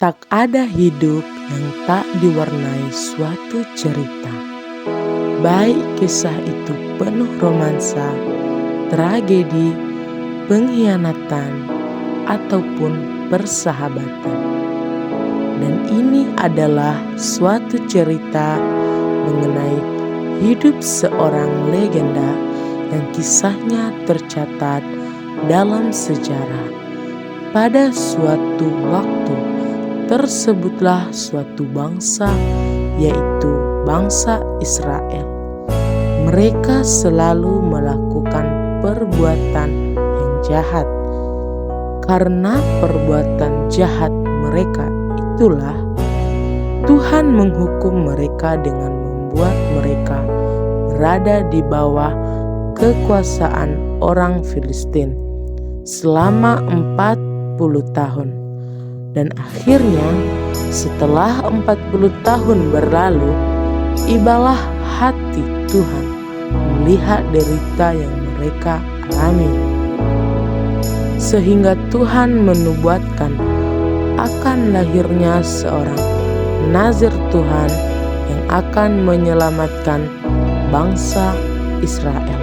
tak ada hidup yang tak diwarnai suatu cerita. Baik kisah itu penuh romansa, tragedi, pengkhianatan, ataupun persahabatan. Dan ini adalah suatu cerita mengenai hidup seorang legenda yang kisahnya tercatat dalam sejarah. Pada suatu waktu tersebutlah suatu bangsa, yaitu bangsa Israel. Mereka selalu melakukan perbuatan yang jahat. Karena perbuatan jahat mereka itulah Tuhan menghukum mereka dengan membuat mereka berada di bawah kekuasaan orang Filistin selama 40 tahun. Dan akhirnya setelah 40 tahun berlalu, ibalah hati Tuhan melihat derita yang mereka alami. Sehingga Tuhan menubuatkan akan lahirnya seorang Nazir Tuhan yang akan menyelamatkan bangsa Israel.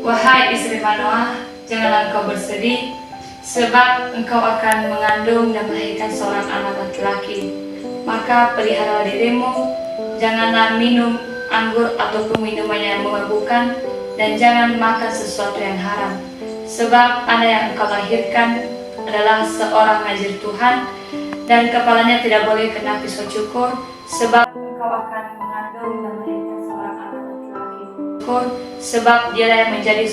Wahai istri Manoah, janganlah engkau bersedih, sebab engkau akan mengandung dan melahirkan seorang anak laki-laki. Maka pelihara dirimu, janganlah minum anggur ataupun minuman yang memabukkan, dan jangan makan sesuatu yang haram. Sebab anak yang engkau lahirkan adalah seorang Nazir Tuhan, dan kepalanya tidak boleh kena pisau cukur, sebab engkau akan mengandung dan melahirkan seorang anak laki-laki. Sebab dialah yang menjadi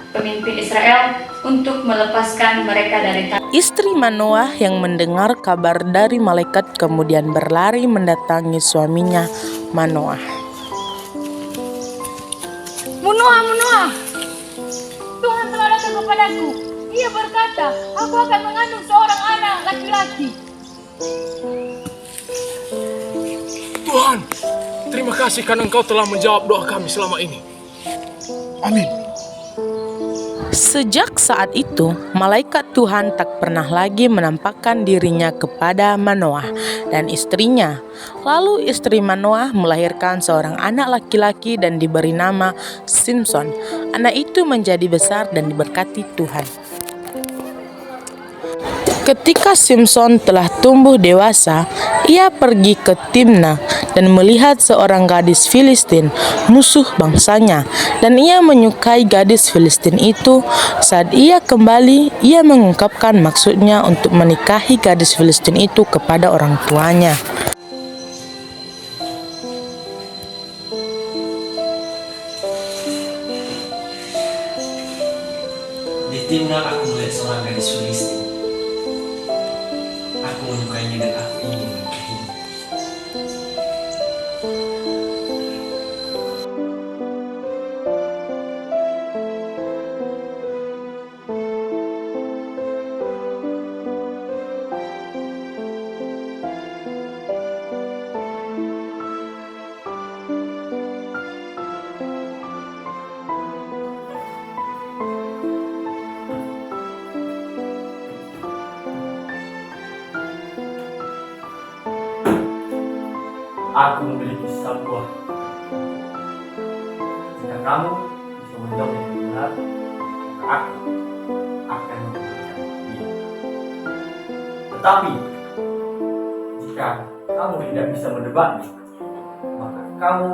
pemimpin Israel untuk melepaskan mereka dari tangan. Istri Manoah yang mendengar kabar dari malaikat kemudian berlari mendatangi suaminya Manoah. Manoah, Tuhan telah datang kepadaku. Ia berkata, aku akan mengandung seorang anak laki-laki. Tuhan, terima kasih karena Engkau telah menjawab doa kami selama ini. Amin. Sejak saat itu, malaikat Tuhan tak pernah lagi menampakkan dirinya kepada Manoah dan istrinya. Lalu istri Manoah melahirkan seorang anak laki-laki dan diberi nama Simson. Anak itu menjadi besar dan diberkati Tuhan. Ketika Simson telah tumbuh dewasa, ia pergi ke Timna dan melihat seorang gadis Filistin, musuh bangsanya, dan ia menyukai gadis Filistin itu. Saat ia kembali, ia mengungkapkan maksudnya untuk menikahi gadis Filistin itu kepada orang tuanya. Di Timna aku melihat seorang gadis Filistin. Aku menyukainya dan aku ingin menikahinya. Aku memiliki sebuah. Jika kamu bisa menjawab yang benar, maka aku akan memberikan dia. Tetapi jika kamu tidak bisa menebaknya, maka kamu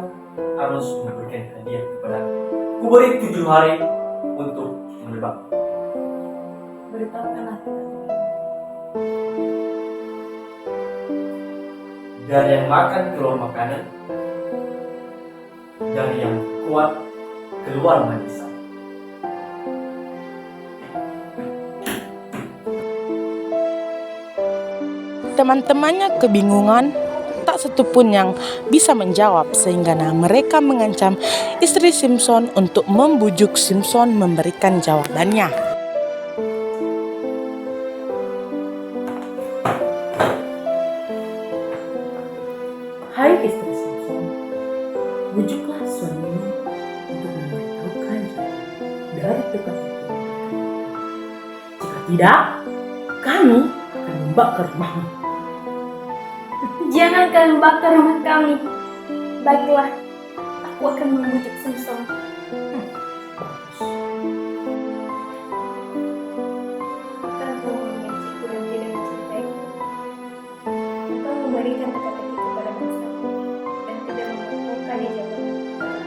harus memberikan hadiah kepadaku. Kuberi 7 hari untuk menebak. Beritahukanlah kita. Dari yang makan keluar makanan, dari yang kuat keluar manisan. Teman-temannya kebingungan, tak satu pun yang bisa menjawab, sehingga mereka mengancam istri Simson untuk membujuk Simson memberikan jawabannya. Hai istri Simpson, bujuklah suamimu untuk memberitahukannya dari tempat itu. Jika tidak, kami akan membakar rumahmu. Jangan kalian bakar rumah kami. Baiklah, aku akan membujuk Simpson. Karena kau membenciku dan tidak mencintaiku. Kau memberikan teka-teki kepada bangsamu dan tidak membutuhkan di jabatan negara.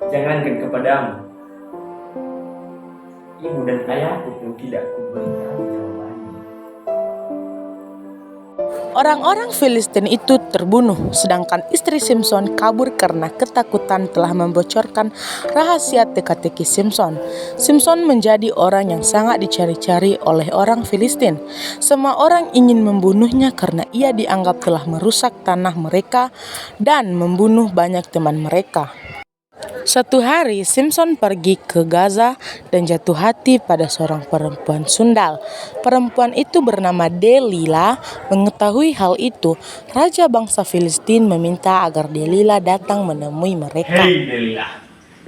Jangankan kepadamu, ibu dan ayahku pun tidak kuberikan jawabannya. Orang-orang Filistin itu terbunuh, sedangkan istri Simpson kabur karena ketakutan telah membocorkan rahasia teka-teki Simpson. Simpson menjadi orang yang sangat dicari-cari oleh orang Filistin. Semua orang ingin membunuhnya karena ia dianggap telah merusak tanah mereka dan membunuh banyak teman mereka. Suatu hari, Simpson pergi ke Gaza dan jatuh hati pada seorang perempuan sundal. Perempuan itu bernama Delila. Mengetahui hal itu, raja bangsa Filistin meminta agar Delila datang menemui mereka. Hei Delila,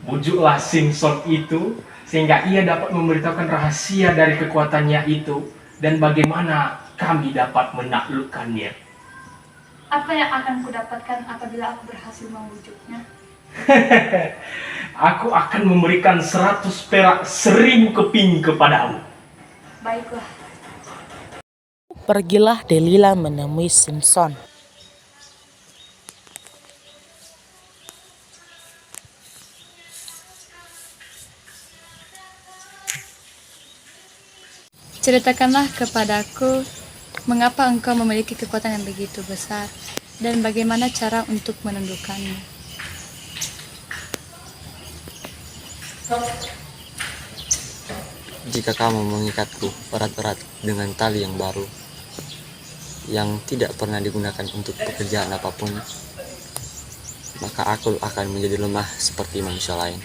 bujuklah Simpson itu sehingga ia dapat memberitahukan rahasia dari kekuatannya itu dan bagaimana kami dapat menaklukkannya. Apa yang akan kudapatkan apabila aku berhasil membujuknya? Aku akan memberikan 100 perak 1000 keping kepadamu. Baiklah. Pergilah Delila menemui Simpson. Ceritakanlah kepadaku mengapa engkau memiliki kekuatan yang begitu besar dan bagaimana cara untuk menundukkannya. Jika kamu mengikatku erat-erat dengan tali yang baru, yang tidak pernah digunakan untuk pekerjaan apapun, maka aku akan menjadi lemah seperti manusia lain.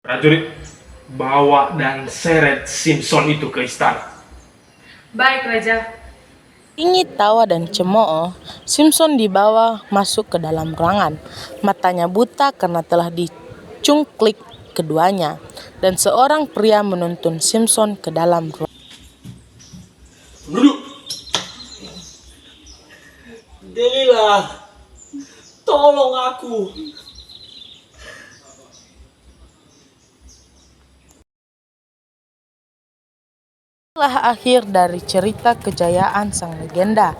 Prajurit, bawa dan seret Simpson itu ke istana. Baik, Raja. Ingin tawa dan cemooh, Simpson dibawa masuk ke dalam ruangan. Matanya buta karena telah dicungklik keduanya, dan seorang pria menuntun Simpson ke dalam ruangan. Duduk. Delila, tolong aku. Inilah akhir dari cerita kejayaan sang legenda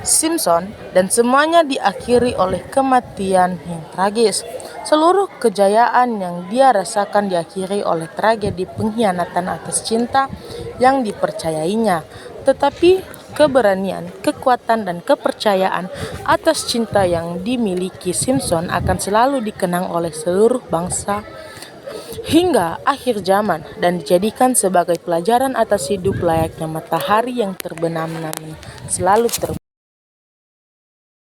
Simpson, dan semuanya diakhiri oleh kematian yang tragis. Seluruh kejayaan yang dia rasakan diakhiri oleh tragedi pengkhianatan atas cinta yang dipercayainya. Tetapi keberanian, kekuatan, dan kepercayaan atas cinta yang dimiliki Simpson akan selalu dikenang oleh seluruh bangsa hingga akhir zaman, dan dijadikan sebagai pelajaran atas hidup layaknya matahari yang terbenam namun selalu terbit.